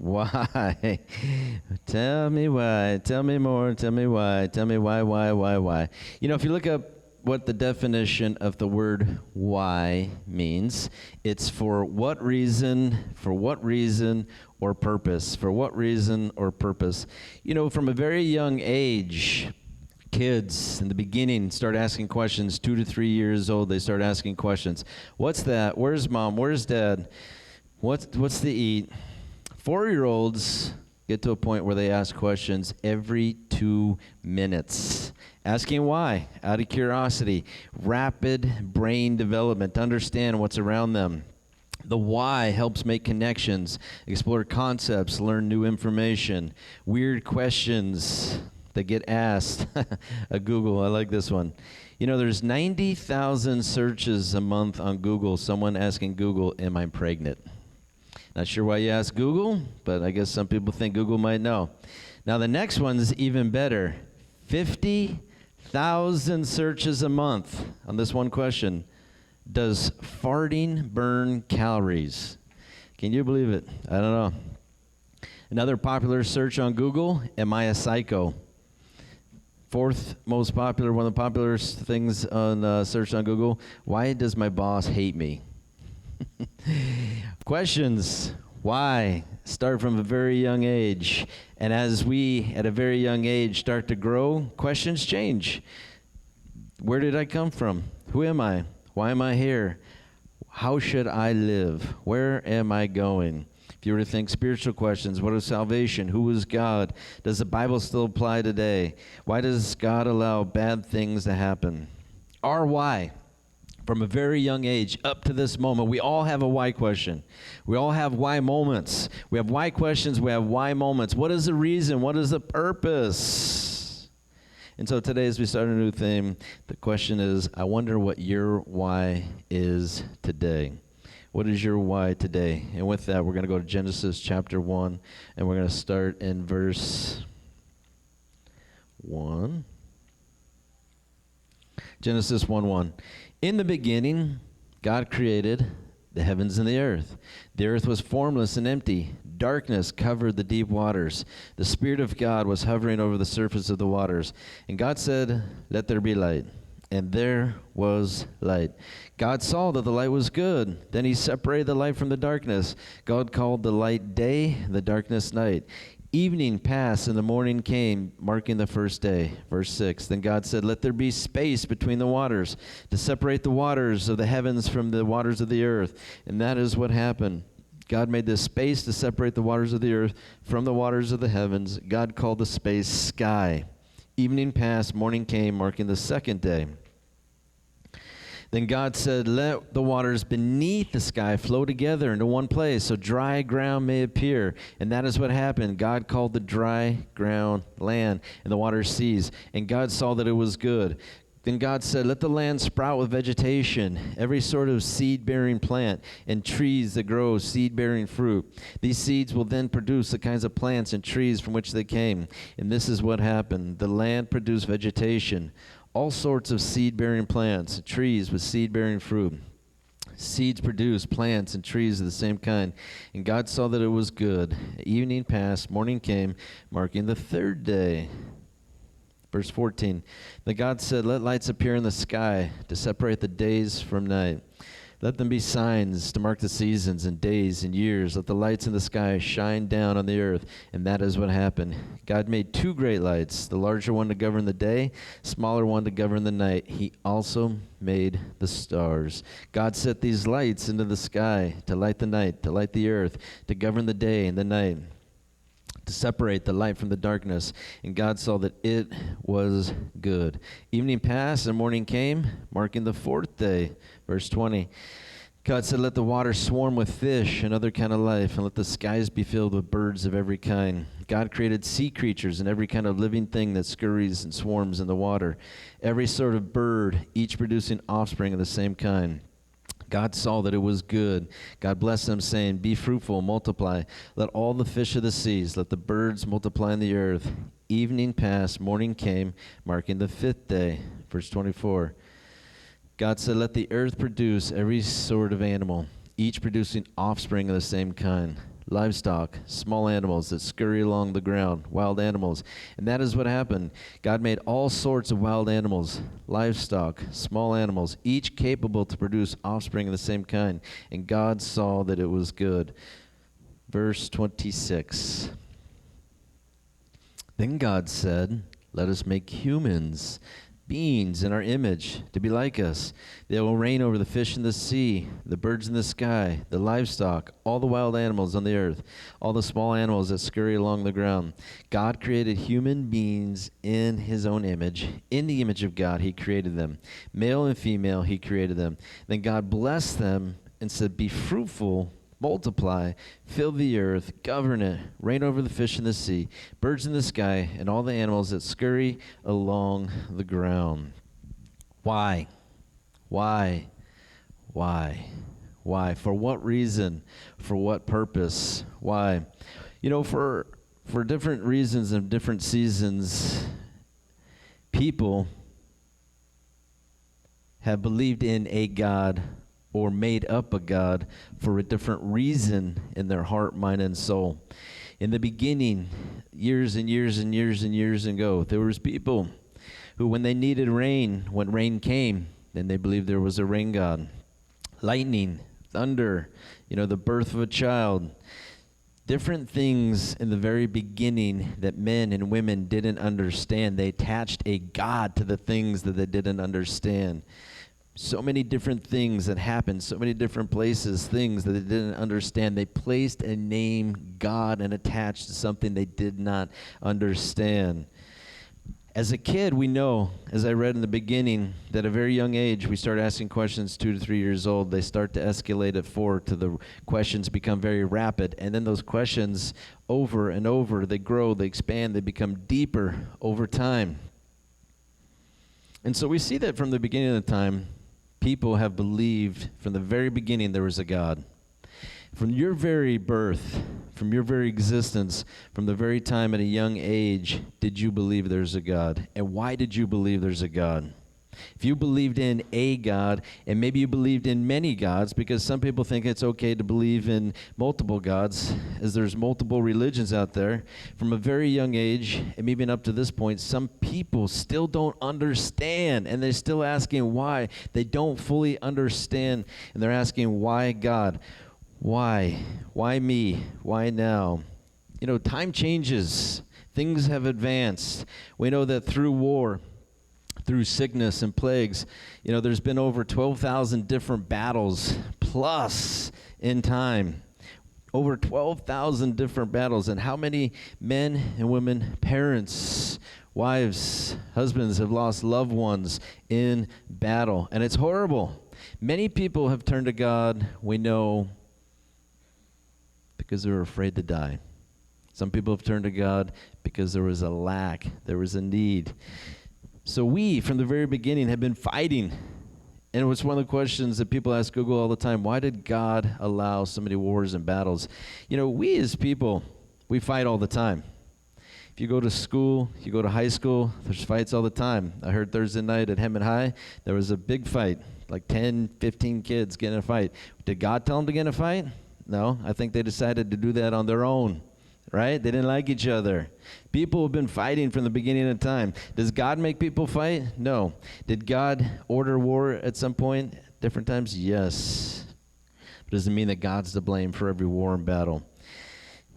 Why? Tell me why. Tell me more. Tell me why. Tell me why. You know, if you look up what the definition of the word why means, it's for what reason, or purpose. For what reason or purpose. You know, from a very young age, kids in the beginning start asking questions. 2 to 3 years old, they start asking questions. What's that? Where's mom? Where's dad? What's to eat? 4-year-olds get to a point where they ask questions every 2 minutes. Asking why, out of curiosity. Rapid brain development to understand what's around them. The why helps make connections, explore concepts, learn new information. Weird questions that get asked. A Google, I like this one. You know, there's 90,000 searches a month on Google, someone asking Google, am I pregnant? Not sure why you ask Google, but I guess some people think Google might know. Now the next one's even better. 50,000 searches a month on this one question. Does farting burn calories? Can you believe it? I don't know. Another popular search on Google, am I a psycho? Fourth most popular, one of the popular things on search on Google, why does my boss hate me? Questions, why, start from a very young age. And as we, at a very young age, start to grow, questions change. Where did I come from? Who am I? Why am I here? How should I live? Where am I going? If you were to think spiritual questions, what is salvation? Who is God? Does the Bible still apply today? Why does God allow bad things to happen? Our why. From a very young age up to this moment, we all have a why question. We all have why moments. We have why questions. We have why moments. What is the reason? What is the purpose? And so today, as we start a new theme, the question is, I wonder what your why is today. What is your why today? And with that, we're going to go to Genesis chapter 1, and we're going to start in verse 1. Genesis 1:1. In the beginning, God created the heavens and the earth. The earth was formless and empty. Darkness covered the deep waters. The Spirit of God was hovering over the surface of the waters. And God said, let there be light. And there was light. God saw that the light was good. Then he separated the light from the darkness. God called the light day, the darkness night. Evening passed and the morning came, marking the first day. Verse 6, then God said, let there be space between the waters to separate the waters of the heavens from the waters of the earth. And that is what happened. God made this space to separate the waters of the earth from the waters of the heavens. God called the space sky. Evening passed, morning came, marking the second day. Then God said, let the waters beneath the sky flow together into one place, so dry ground may appear. And that is what happened. God called the dry ground land, and the waters seas. And God saw that it was good. Then God said, let the land sprout with vegetation, every sort of seed-bearing plant, and trees that grow seed-bearing fruit. These seeds will then produce the kinds of plants and trees from which they came. And this is what happened. The land produced vegetation, all sorts of seed-bearing plants, trees with seed-bearing fruit. Seeds produce plants and trees of the same kind. And God saw that it was good. Evening passed, morning came, marking the third day. Verse 14, then God said, let lights appear in the sky to separate the days from night. Let them be signs to mark the seasons and days and years. Let the lights in the sky shine down on the earth. And that is what happened. God made 2 great lights, the larger one to govern the day, smaller one to govern the night. He also made the stars. God set these lights into the sky to light the night, to light the earth, to govern the day and the night, to separate the light from the darkness. And God saw that it was good. Evening passed and morning came, marking the 4th day. Verse 20. God said, let the water swarm with fish and other kind of life, and let the skies be filled with birds of every kind. God created sea creatures and every kind of living thing that scurries and swarms in the water, every sort of bird, each producing offspring of the same kind. God saw that it was good. God blessed them, saying, be fruitful, multiply. Let all the fish of the seas, let the birds multiply in the earth. Evening passed, morning came, marking the 5th day. Verse 24. God said, let the earth produce every sort of animal, each producing offspring of the same kind. livestock, small animals that scurry along the ground, wild animals. And that is what happened. God made all sorts of wild animals, livestock, small animals, each capable to produce offspring of the same kind. And God saw that it was good. Verse 26. Then God said, let us make humans, beings in our image, to be like us. They will reign over the fish in the sea, the birds in the sky, the livestock, all the wild animals on the earth, all the small animals that scurry along the ground. God created human beings in his own image. In the image of God, he created them. Male and female, he created them. Then God blessed them and said, be fruitful, multiply, fill the earth, govern it, reign over the fish in the sea, birds in the sky, and all the animals that scurry along the ground. Why? Why? Why? Why? For what reason? For what purpose? Why? You know, for different reasons and different seasons, people have believed in a God or made up a God for a different reason in their heart, mind, and soul. In the beginning, years and years and years and years ago, there was people who, when they needed rain, when rain came, then they believed there was a rain god. Lightning, thunder, the birth of a child. Different things in the very beginning that men and women didn't understand. They attached a God to the things that they didn't understand. So many different things that happened, so many different places, things that they didn't understand. They placed a name, God, and attached to something they did not understand. As a kid, we know, as I read in the beginning, that at a very young age, we start asking questions 2 to 3 years old. They start to escalate at 4 to the questions become very rapid. And then those questions, over and over, they grow, they expand, they become deeper over time. And so we see that from the beginning of the time, people have believed from the very beginning there was a God. From your very birth, from your very existence, from the very time at a young age, did you believe there's a God? And why did you believe there's a God? If you believed in a God, and maybe you believed in many gods, because some people think it's okay to believe in multiple gods, as there's multiple religions out there. From a very young age, and even up to this point, some people still don't understand, and they're still asking why. They don't fully understand, and they're asking, why God? Why? Why me? Why now? Time changes. Things have advanced. We know that through war, through sickness and plagues, there's been over 12,000 different battles plus in time. Over 12,000 different battles. And how many men and women, parents, wives, husbands have lost loved ones in battle. And it's horrible. Many people have turned to God, we know, because they're afraid to die. Some people have turned to God because there was a lack, there was a need. So we, from the very beginning, have been fighting. And it was one of the questions that people ask Google all the time. Why did God allow so many wars and battles? We as people, we fight all the time. If you go to school, you go to high school, there's fights all the time. I heard Thursday night at Hemet High, there was a big fight, like 10, 15 kids getting in a fight. Did God tell them to get in a fight? No, I think they decided to do that on their own. Right? They didn't like each other. People have been fighting from the beginning of time. Does God make people fight? No. Did God order war at some point? Different times? Yes. But does it mean that God's to blame for every war and battle?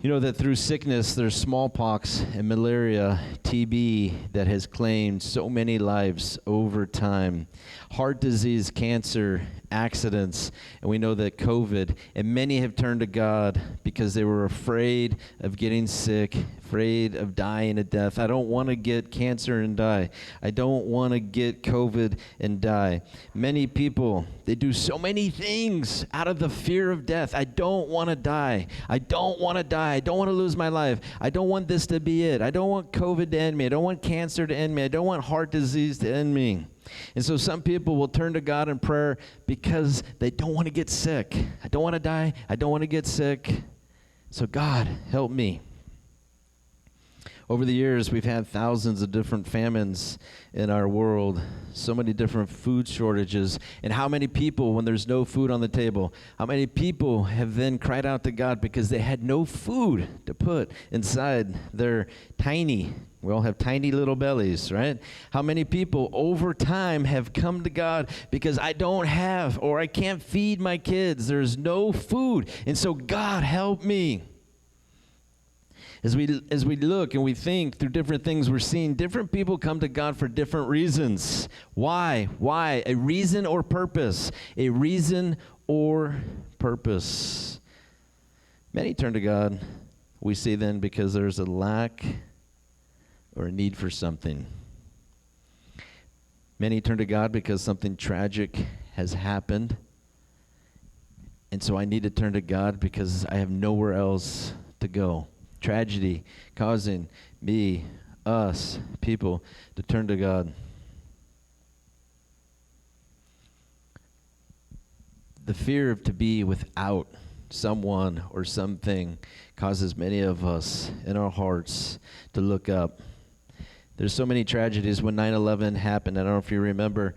That through sickness, there's smallpox and malaria, TB, that has claimed so many lives over time. Heart disease, cancer, accidents, and we know that COVID, and many have turned to God because they were afraid of getting sick, afraid of dying a death. I don't want to get cancer and die. I don't want to get COVID and die. Many people, they do so many things out of the fear of death. I don't want to die. I don't want to die. I don't want to lose my life. I don't want this to be it. I don't want COVID to end me. I don't want cancer to end me. I don't want heart disease to end me. And so some people will turn to God in prayer because they don't want to get sick. I don't want to die. I don't want to get sick. So God, help me. Over the years, we've had thousands of different famines in our world, so many different food shortages. And how many people, when there's no food on the table, how many people have then cried out to God because they had no food to put inside their we all have tiny little bellies, right? How many people over time have come to God because I don't have, or I can't feed my kids, there's no food, and so God help me. As we look and we think through different things, we're seeing different people come to God for different reasons. Why? Why? A reason or purpose. A reason or purpose. Many turn to God, we see then, because there's a lack or a need for something. Many turn to God because something tragic has happened. And so I need to turn to God because I have nowhere else to go. Tragedy causing us, people, to turn to God. The fear of to be without someone or something causes many of us in our hearts to look up. There's so many tragedies. When 9/11 happened, I don't know if you remember,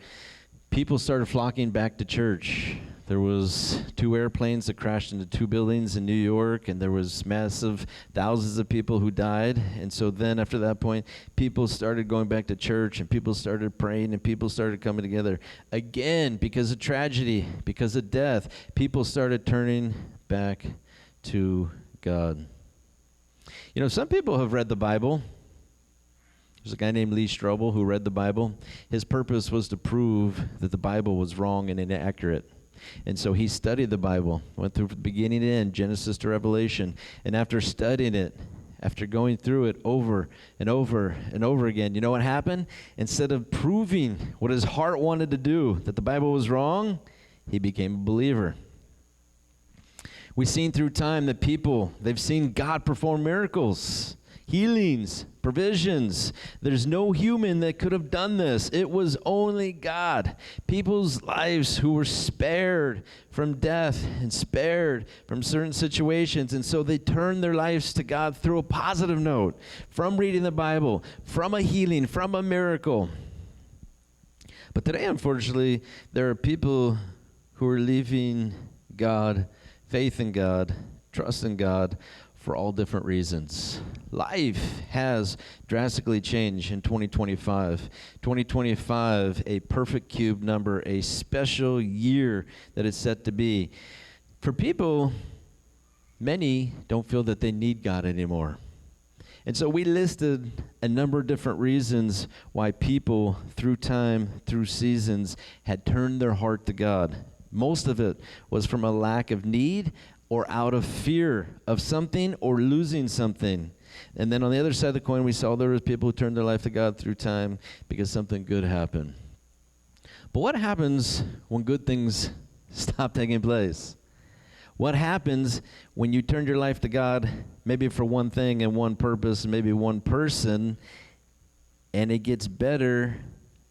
people started flocking back to church. There was 2 airplanes that crashed into 2 buildings in New York, and there was massive thousands of people who died. And so then after that point, people started going back to church, and people started praying, and people started coming together. Again, because of tragedy, because of death, people started turning back to God. You know, some people have read the Bible. There's a guy named Lee Strobel who read the Bible. His purpose was to prove that the Bible was wrong and inaccurate. And so he studied the Bible, went through beginning to end, Genesis to Revelation. And after studying it, after going through it over and over and over again, you know what happened? Instead of proving what his heart wanted to do, that the Bible was wrong, he became a believer. We've seen through time that people, they've seen God perform miracles, healings, provisions. There's no human that could have done this. It was only God. People's lives who were spared from death and spared from certain situations. And so they turned their lives to God through a positive note, from reading the Bible, from a healing, from a miracle. But today, unfortunately, there are people who are leaving God, faith in God, trust in God, for all different reasons. Life has drastically changed in 2025. 2025, a perfect cube number, a special year that it's set to be. For people, many don't feel that they need God anymore. And so we listed a number of different reasons why people, through time, through seasons, had turned their heart to God. Most of it was from a lack of need or out of fear of something or losing something. And then on the other side of the coin, we saw there was people who turned their life to God through time because something good happened. But what happens when good things stop taking place? What happens when you turn your life to God, maybe for one thing and one purpose, maybe one person, and it gets better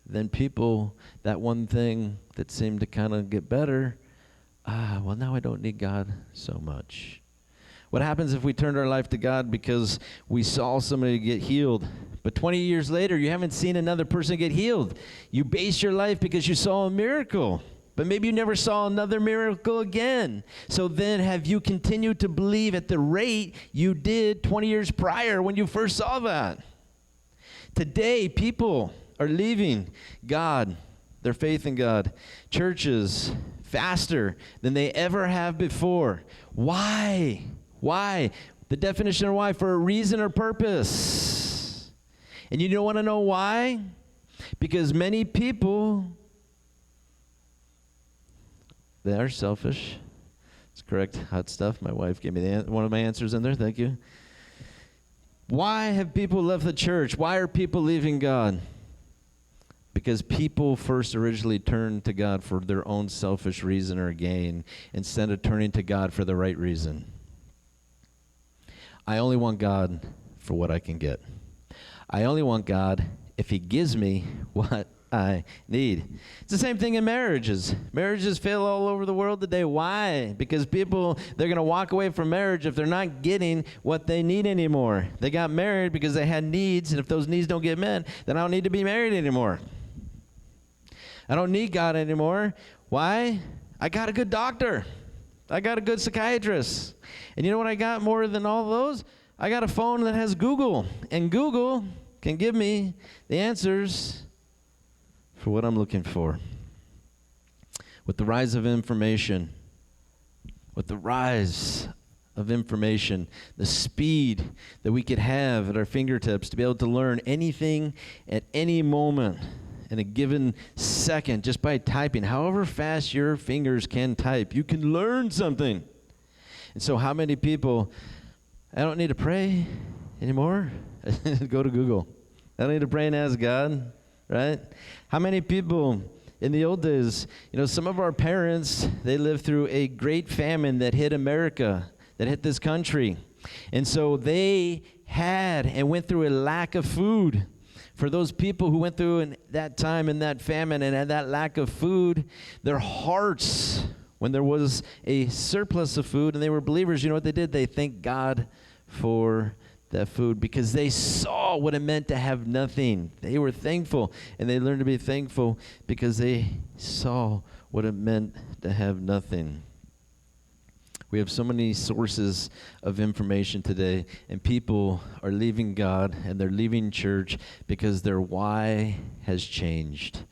than people, that one thing that seemed to kind of get better, well, now I don't need God so much. What happens if we turned our life to God because we saw somebody get healed, but 20 years later, you haven't seen another person get healed? You base your life because you saw a miracle, but maybe you never saw another miracle again. So then have you continued to believe at the rate you did 20 years prior when you first saw that? Today, people are leaving God, their faith in God, churches, faster than they ever have before. Why? Why? The definition of why: for a reason or purpose. And you don't want to know why? Because many people, they are selfish. It's correct. Hot stuff. My wife gave me one of my answers in there. Thank you. Why have people left the church? Why are people leaving God? Because people first originally turned to God for their own selfish reason or gain instead of turning to God for the right reason. I only want God for what I can get. I only want God if he gives me what I need. It's the same thing in marriages. Marriages fail all over the world today. Why? Because people, they're going to walk away from marriage if they're not getting what they need anymore. They got married because they had needs, and if those needs don't get met, then I don't need to be married anymore. I don't need God anymore. Why? I got a good doctor. I got a good psychiatrist. And you know what I got more than all those? I got a phone that has Google, and Google can give me the answers for what I'm looking for. With the rise of information, the speed that we could have at our fingertips to be able to learn anything at any moment in a given second just by typing, however fast your fingers can type, you can learn something. And so how many people, I don't need to pray anymore. Go to Google. I don't need to pray and ask God, right? How many people in the old days, some of our parents, they lived through a great famine that hit America, that hit this country. And so they had and went through a lack of food. For those people who went through in that time in that famine and had that lack of food, their hearts, when there was a surplus of food and they were believers, you know what they did? They thanked God for that food because they saw what it meant to have nothing. They were thankful, and they learned to be thankful because they saw what it meant to have nothing. We have so many sources of information today, and people are leaving God and they're leaving church because their why has changed.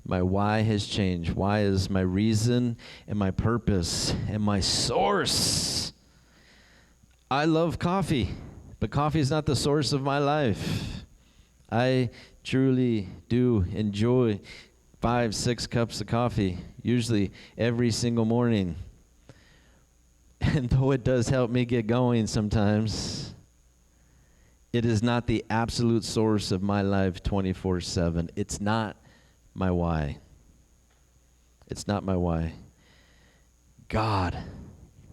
My why has changed. Why is my reason and my purpose and my source. I love coffee, but coffee is not the source of my life. I truly do enjoy 5-6 cups of coffee, usually every single morning. And though it does help me get going sometimes, it is not the absolute source of my life 24/7. It's not my why. It's not my why. God,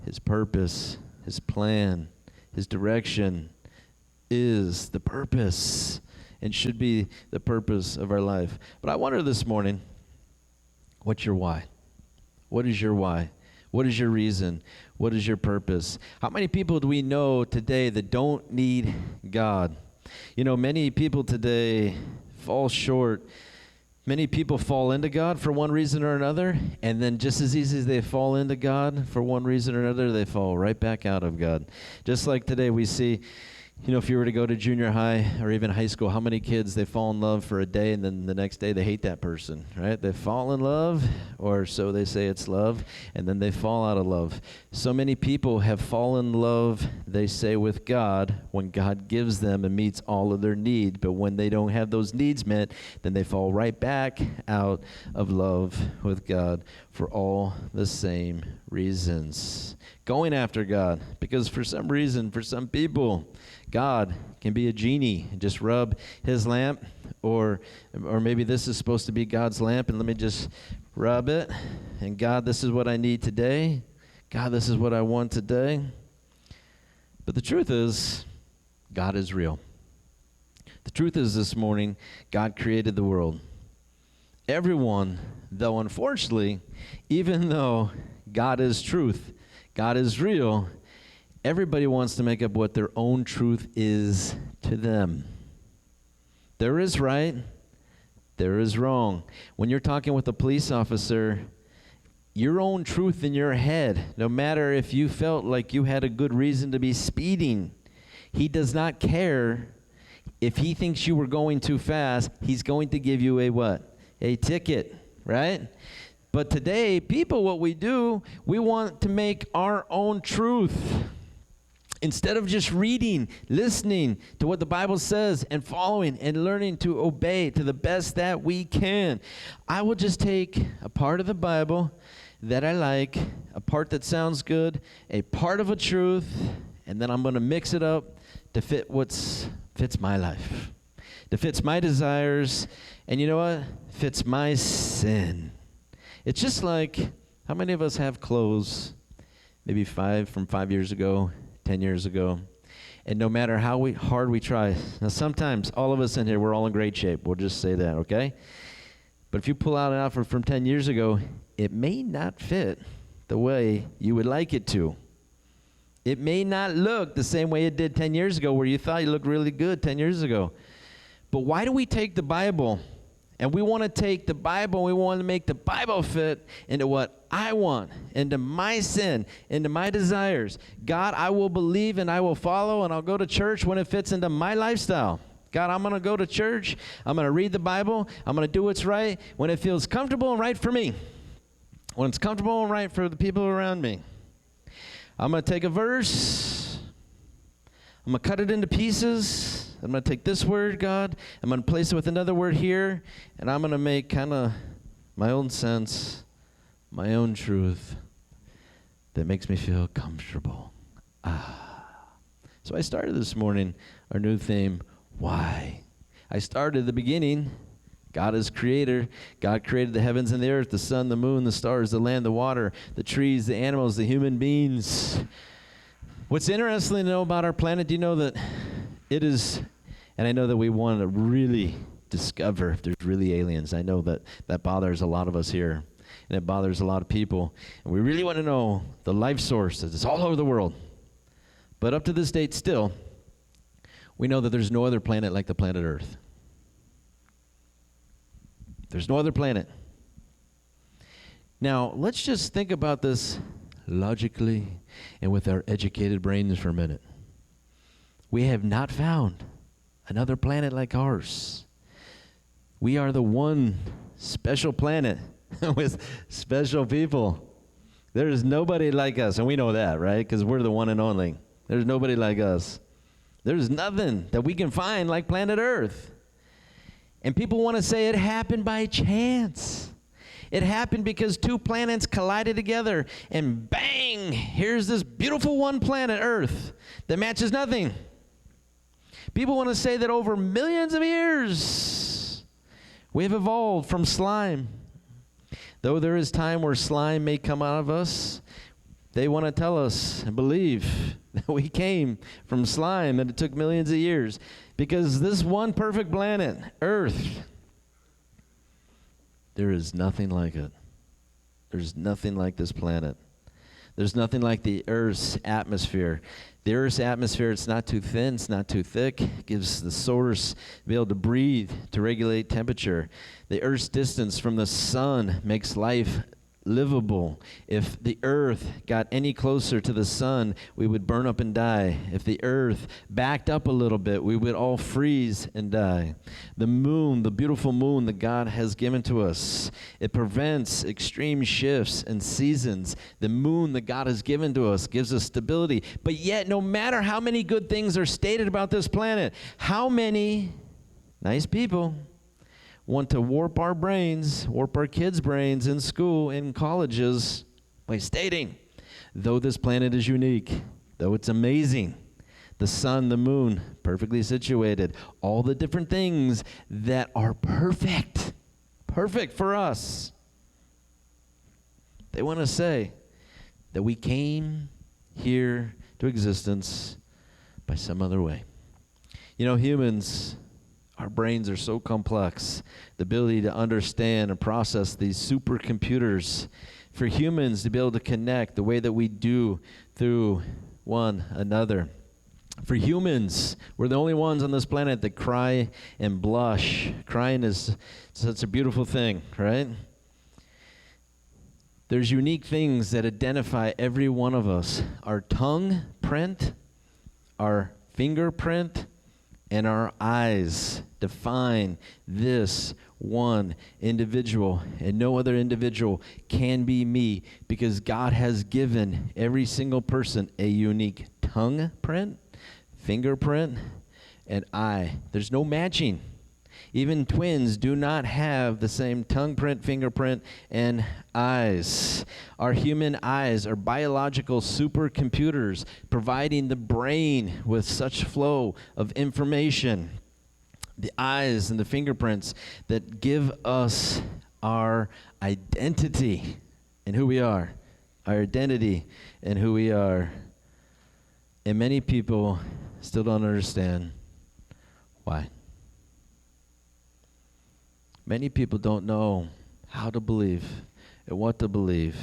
His purpose, His plan, His direction is the purpose and should be the purpose of our life. But I wonder this morning, what's your why? What is your why? What is your reason? What is your purpose? How many people do we know today that don't need God? Many people today fall short. Many people fall into God for one reason or another, and then just as easy as they fall into God for one reason or another, they fall right back out of God. Just like today we see, if you were to go to junior high or even high school, how many kids, they fall in love for a day and then the next day they hate that person, right? They fall in love, or so they say it's love, and then they fall out of love. So many people have fallen in love, they say, with God when God gives them and meets all of their needs, but when they don't have those needs met, then they fall right back out of love with God for all the same reasons. Going after God, because for some reason, for some people, God can be a genie and just rub His lamp, or maybe this is supposed to be God's lamp, and let me just rub it, and God, this is what I need today. God, this is what I want today. But the truth is, God is real. The truth is this morning, God created the world. Everyone, though unfortunately, even though God is truth, God is real, everybody wants to make up what their own truth is to them. There is right, there is wrong. When you're talking with a police officer, your own truth in your head, no matter if you felt like you had a good reason to be speeding, he does not care. If he thinks you were going too fast, he's going to give you a what? A ticket, right? But today, people, what we do, we want to make our own truth. Instead of just reading, listening to what the Bible says and following and learning to obey to the best that we can, I will just take a part of the Bible that I like, a part that sounds good, a part of a truth, and then I'm going to mix it up to fit what fits my life, to fits my desires, and you know what? Fits my sin. It's just like, how many of us have clothes, maybe from 5 years ago, 10 years ago, and no matter how hard we try, now sometimes all of us in here, we're all in great shape. We'll just say that, okay? But if you pull out an outfit from 10 years ago, it may not fit the way you would like it to. It may not look the same way it did 10 years ago, where you thought you looked really good 10 years ago. But why do we take the Bible and we want to take the Bible, we want to make the Bible fit into what I want, into my sin, into my desires? God, I will believe and I will follow, and I'll go to church when it fits into my lifestyle. God, I'm going to go to church. I'm going to read the Bible. I'm going to do what's right when it feels comfortable and right for me, when it's comfortable and right for the people around me. I'm going to take a verse. I'm going to cut it into pieces. I'm going to take this word, God. I'm going to place it with another word here, and I'm going to make kind of my own sense, my own truth that makes me feel comfortable. So I started this morning our new theme, why? I started at the beginning. God is creator. God created the heavens and the earth, the sun, the moon, the stars, the land, the water, the trees, the animals, the human beings. What's interesting to know about our planet, do you know that it is, and I know that we want to really discover if there's really aliens. I know that that bothers a lot of us here, and it bothers a lot of people. And we really want to know the life source that's all over the world. But up to this date still, we know that there's no other planet like the planet Earth. There's no other planet. Now, let's just think about this logically and with our educated brains for a minute. We have not found another planet like ours. We are the one special planet with special people. There is nobody like us, and we know that, right? Because we're the one and only. There's nobody like us. There's nothing that we can find like planet Earth. And people want to say it happened by chance. It happened because two planets collided together, and bang, here's this beautiful one planet, Earth, that matches nothing. People want to say that over millions of years, we've evolved from slime. Though there is time where slime may come out of us, they want to tell us and believe that we came from slime, and it took millions of years. Because this one perfect planet, Earth, there is nothing like it. There's nothing like this planet. There's nothing like the Earth's atmosphere. The Earth's atmosphere, it's not too thin, it's not too thick. It gives the source to be able to breathe, to regulate temperature. The Earth's distance from the sun makes life livable. If the Earth got any closer to the sun, we would burn up and die. If the Earth backed up a little bit, we would all freeze and die. The moon, the beautiful moon that God has given to us, it prevents extreme shifts and seasons. The moon that God has given to us gives us stability. But yet, no matter how many good things are stated about this planet, how many nice people want to warp our brains, warp our kids' brains in school, in colleges, by stating, though this planet is unique, though it's amazing, the sun, the moon, perfectly situated, all the different things that are perfect for us. They want to say that we came here to existence by some other way. You know, humans, our brains are so complex. The ability to understand and process these supercomputers, for humans to be able to connect the way that we do through one another. For humans, we're the only ones on this planet that cry and blush. Crying is such a beautiful thing, right? There's unique things that identify every one of us. Our tongue print, our fingerprint, and our eyes define this one individual, and no other individual can be me, because God has given every single person a unique tongue print, fingerprint, and eye. There's no matching. Even twins do not have the same tongue print, fingerprint, and eyes. Our human eyes are biological supercomputers, providing the brain with such flow of information. The eyes and the fingerprints that give us our identity and who we are. Our identity and who we are. And many people still don't understand why. Many people don't know how to believe and what to believe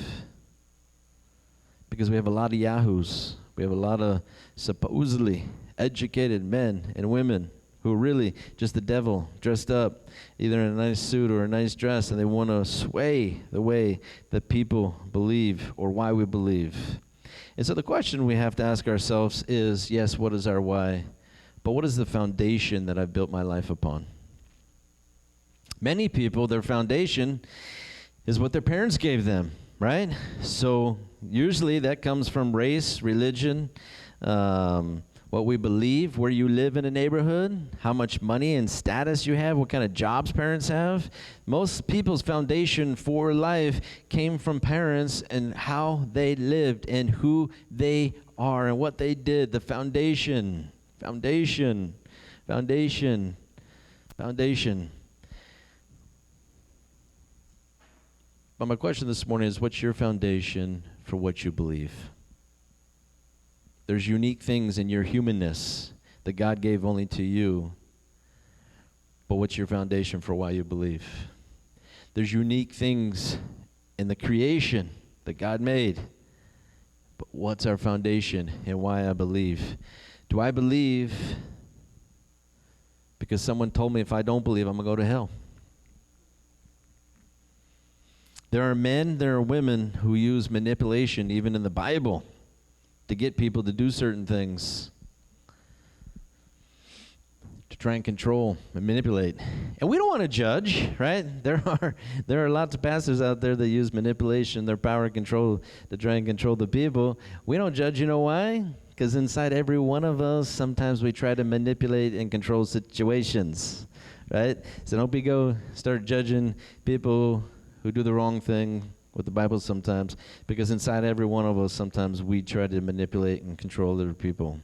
because we have a lot of yahoos. We have a lot of supposedly educated men and women who are really just the devil dressed up, either in a nice suit or a nice dress, and they want to sway the way that people believe or why we believe. And so the question we have to ask ourselves is, yes, what is our why? But what is the foundation that I've built my life upon? Many people, their foundation is what their parents gave them, right? So usually that comes from race, religion, what we believe, where you live in a neighborhood, how much money and status you have, what kind of jobs parents have. Most people's foundation for life came from parents and how they lived and who they are and what they did. The foundation. But my question this morning is, what's your foundation for what you believe? There's unique things in your humanness that God gave only to you. But what's your foundation for why you believe? There's unique things in the creation that God made. But what's our foundation and why I believe? Do I believe because someone told me if I don't believe, I'm going to go to hell? There are men, there are women who use manipulation, even in the Bible, to get people to do certain things, to try and control and manipulate. And we don't want to judge, right? There are lots of pastors out there that use manipulation, their power and control to try and control the people. We don't judge, you know why? Because inside every one of us, sometimes we try to manipulate and control situations, right? So don't go start judging people who do the wrong thing with the Bible sometimes, because inside every one of us, sometimes we try to manipulate and control other people.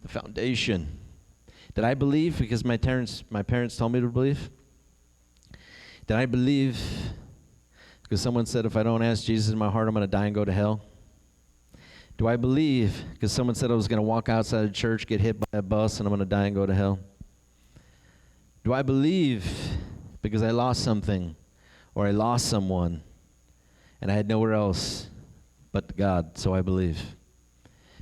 The foundation. Did I believe because my parents told me to believe? Did I believe because someone said if I don't ask Jesus in my heart, I'm going to die and go to hell? Do I believe because someone said I was going to walk outside the church, get hit by a bus, and I'm going to die and go to hell? Do I believe because I lost something or I lost someone and I had nowhere else but God, so I believe?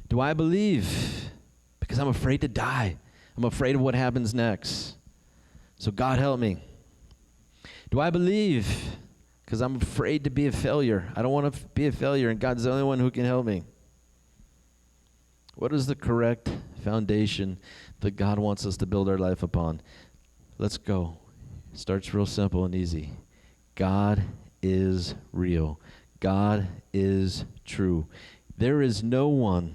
Do I believe because I'm afraid to die? I'm afraid of what happens next. So God help me. Do I believe because I'm afraid to be a failure? I don't want to be a failure, and God's the only one who can help me. What is the correct foundation that God wants us to build our life upon? Let's go. It starts real simple and easy. God is real. God is true. There is no one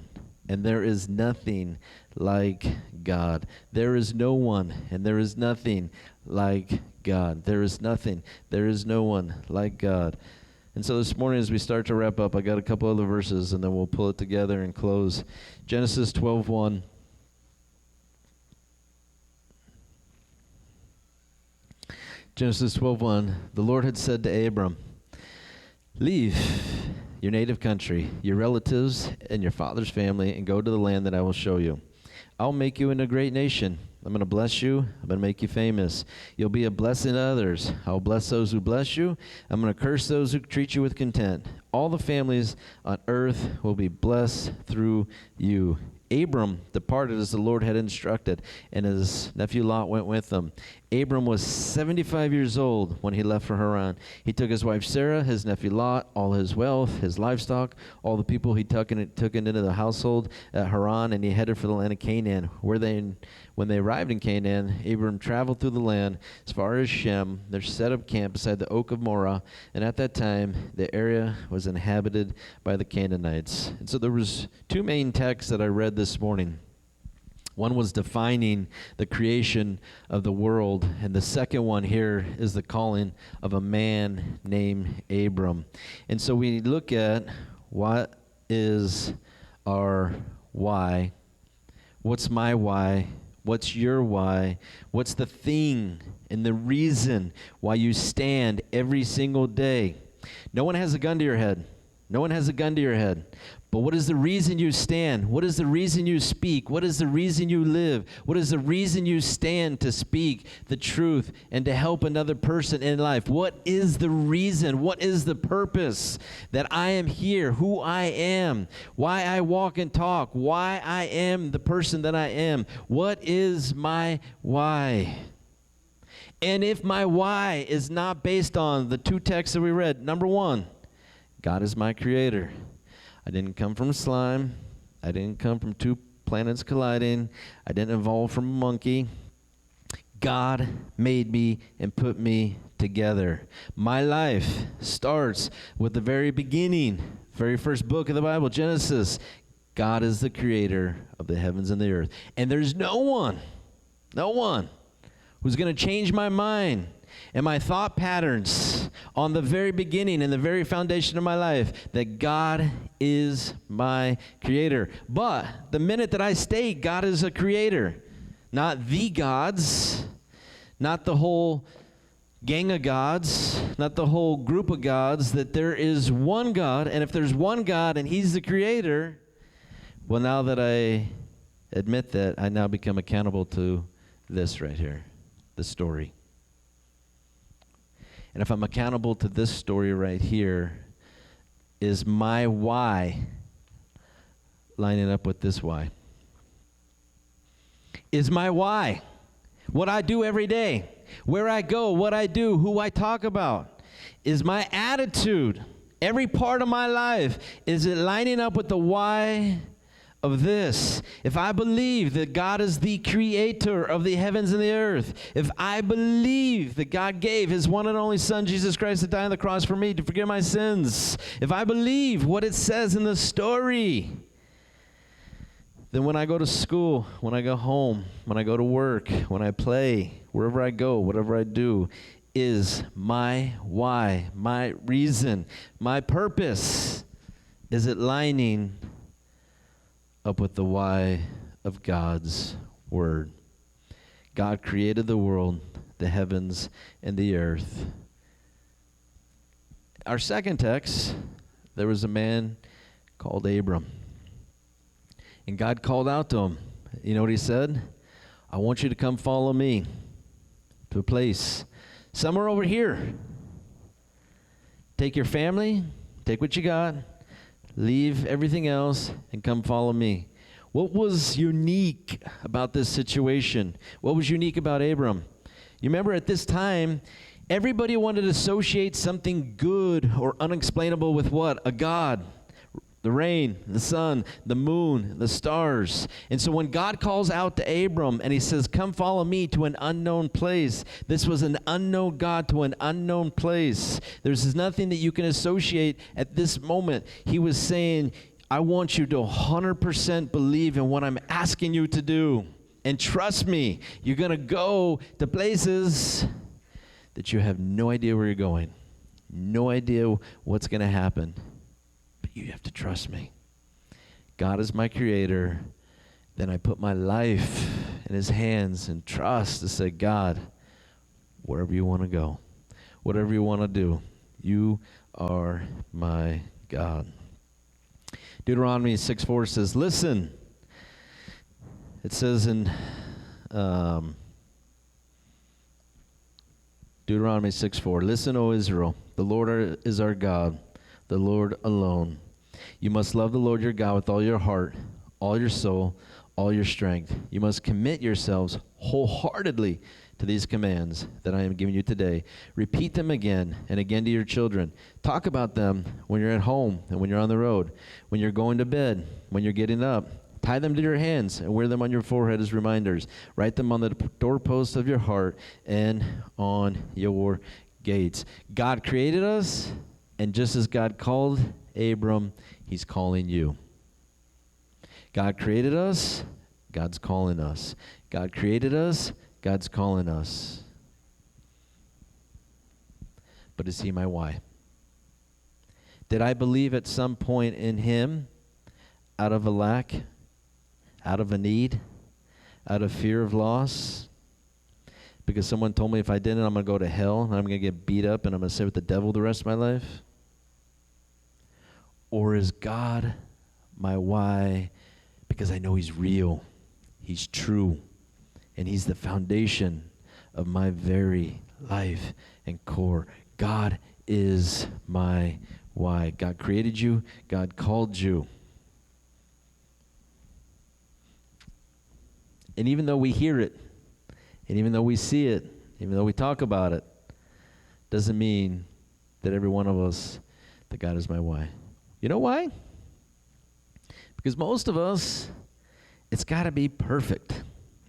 and there is nothing like God. There is no one and there is nothing like God. There is nothing. There is no one like God. And so this morning as we start to wrap up, I got a couple other verses and then we'll pull it together and close. Genesis 12:1. Genesis 12:1, the Lord had said to Abram, leave your native country, your relatives, and your father's family, and go to the land that I will show you. I'll make you into a great nation. I'm going to bless you. I'm going to make you famous. You'll be a blessing to others. I'll bless those who bless you. I'm going to curse those who treat you with contempt. All the families on earth will be blessed through you. Abram departed as the Lord had instructed, and his nephew Lot went with him. Abram was 75 years old when he left for Haran. He took his wife Sarah, his nephew Lot, all his wealth, his livestock, all the people he took into the household at Haran, and he headed for the land of Canaan. When they arrived in Canaan, Abram traveled through the land as far as Shem. They set up camp beside the oak of Morah, and at that time the area was inhabited by the Canaanites. And so there was two main texts that I read this morning. One was defining the creation of the world, and the second one here is the calling of a man named Abram. And so we look at what is our why. What's my why? What's your why? What's the thing and the reason why you stand every single day? No one has a gun to your head. No one has a gun to your head. But what is the reason you stand? What is the reason you speak? What is the reason you live? What is the reason you stand to speak the truth and to help another person in life? What is the reason? What is the purpose that I am here, who I am, why I walk and talk, why I am the person that I am? What is my why? And if my why is not based on the two texts that we read, number one, God is my creator. I didn't come from slime. I didn't come from two planets colliding. I didn't evolve from a monkey. God made me and put me together. My life starts with the very beginning, very first book of the Bible, Genesis. God is the creator of the heavens and the earth. And there's no one who's going to change my mind and my thought patterns on the very beginning and the very foundation of my life, that God is my creator. But the minute that I state God is a creator, not the gods, not the whole gang of gods, not the whole group of gods, that there is one God, and if there's one God and he's the creator, well, now that I admit that, I now become accountable to this right here, the story. And if I'm accountable to this story right here, is my why lining up with this why? Is my why what I do every day, where I go, what I do, who I talk about? Is my attitude, every part of my life, is it lining up with the why of this? If I believe that God is the creator of the heavens and the earth, if I believe that God gave his one and only Son, Jesus Christ, to die on the cross for me to forgive my sins, if I believe what it says in the story, then when I go to school, when I go home, when I go to work, when I play, wherever I go, whatever I do, is my why, my reason, my purpose, is it lining up with the why of God's word? God created the world, the heavens, and the earth. Our second text, there was a man called Abram. And God called out to him. You know what he said? I want you to come follow me to a place somewhere over here. Take your family, take what you got, leave everything else, and come follow me. What was unique about this situation? What was unique about Abram? You remember at this time, everybody wanted to associate something good or unexplainable with what? A god. The rain, the sun, the moon, the stars. And so when God calls out to Abram and he says, come follow me to an unknown place, this was an unknown God to an unknown place. There's nothing that you can associate at this moment. He was saying, I want you to 100% believe in what I'm asking you to do. And trust me, you're going to go to places that you have no idea where you're going. No idea what's going to happen. You have to trust me. God is my creator. Then I put my life in his hands and trust to say, God, wherever you want to go, whatever you want to do, you are my God. Deuteronomy 6:4 says, listen. It says in Deuteronomy 6:4, listen, O Israel, the Lord is our God, the Lord alone. You must love the Lord your God with all your heart, all your soul, all your strength. You must commit yourselves wholeheartedly to these commands that I am giving you today. Repeat them again and again to your children. Talk about them when you're at home and when you're on the road, when you're going to bed, when you're getting up. Tie them to your hands and wear them on your forehead as reminders. Write them on the doorposts of your heart and on your gates. God created us, and just as God called Abram, he's calling you. God created us, God's calling us. God created us, God's calling us. But is he my why? Did I believe at some point in him out of a lack, out of a need, out of fear of loss? Because someone told me if I didn't, I'm going to go to hell, and I'm going to get beat up, and I'm going to sit with the devil the rest of my life? Or is God my why because I know he's real, he's true, and he's the foundation of my very life and core? God is my why. God created you. God called you. And even though we hear it, and even though we see it, even though we talk about it, doesn't mean that every one of us, that God is my why. You know why? Because most of us, it's got to be perfect.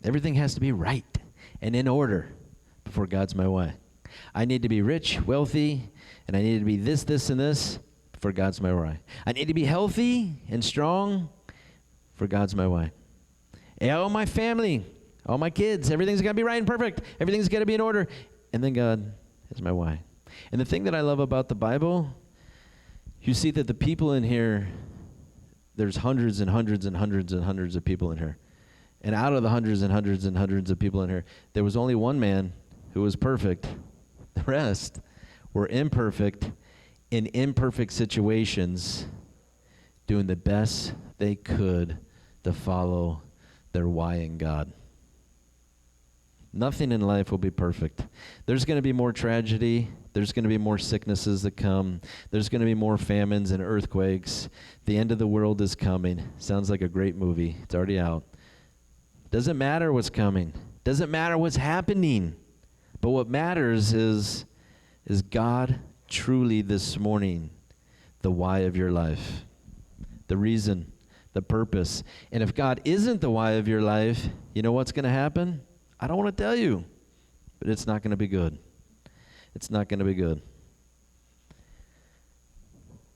Everything has to be right and in order before God's my why. I need to be rich, wealthy, and I need to be this, this, and this for God's my why. I need to be healthy and strong for God's my why. And all my family, all my kids, everything's got to be right and perfect. Everything's got to be in order. And then God is my why. And the thing that I love about the Bible, you see that the people in here, there's hundreds and hundreds and hundreds and hundreds of people in here. And out of the hundreds and hundreds and hundreds of people in here, there was only one man who was perfect. The rest were imperfect in imperfect situations, doing the best they could to follow their why in God. Nothing in life will be perfect. There's going to be more tragedy. There's going to be more sicknesses that come. There's going to be more famines and earthquakes. The end of the world is coming. Sounds like a great movie. It's already out. Doesn't matter what's coming. Doesn't matter what's happening. But what matters is God truly this morning the why of your life? The reason, the purpose. And if God isn't the why of your life, you know what's going to happen? I don't want to tell you, but it's not going to be good. It's not going to be good.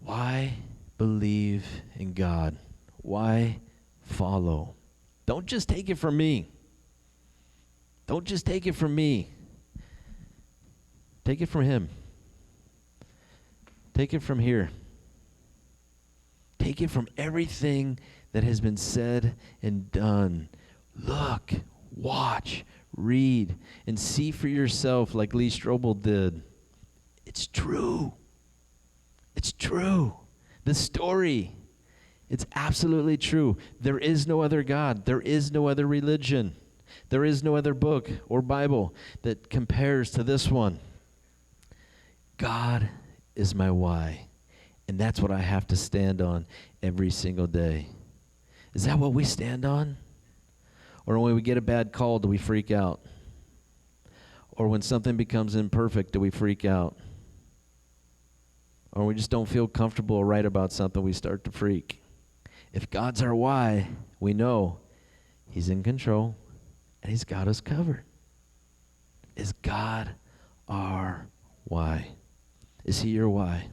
Why believe in God? Why follow? Don't just take it from me. Don't just take it from me. Take it from him. Take it from here. Take it from everything that has been said and done. Look, watch, read, and see for yourself like Lee Strobel did. It's true. It's true. The story, it's absolutely true. There is no other God. There is no other religion. There is no other book or Bible that compares to this one. God is my why. And that's what I have to stand on every single day. Is that what we stand on? Or when we get a bad call, do we freak out? Or when something becomes imperfect, do we freak out? Or we just don't feel comfortable or right about something, we start to freak. If God's our why, we know he's in control and he's got us covered. Is God our why? Is he your why?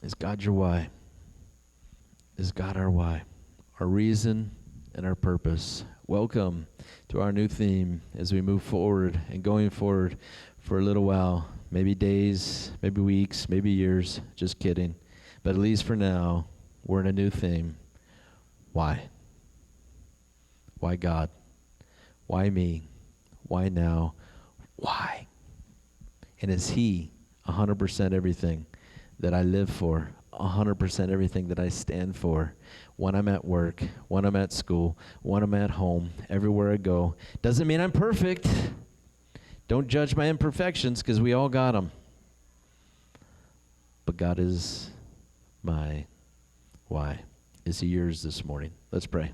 Is God your why? Is God our why? Our reason and our purpose. Welcome to our new theme as we move forward and going forward for a little while. Maybe days, maybe weeks, maybe years. Just kidding. But at least for now, we're in a new theme. Why? Why God? Why me? Why now? Why? And is he 100% everything that I live for, 100% everything that I stand for when I'm at work, when I'm at school, when I'm at home, everywhere I go? Doesn't mean I'm perfect. Don't judge my imperfections because we all got them. But God is my why. Is he yours this morning? Let's pray.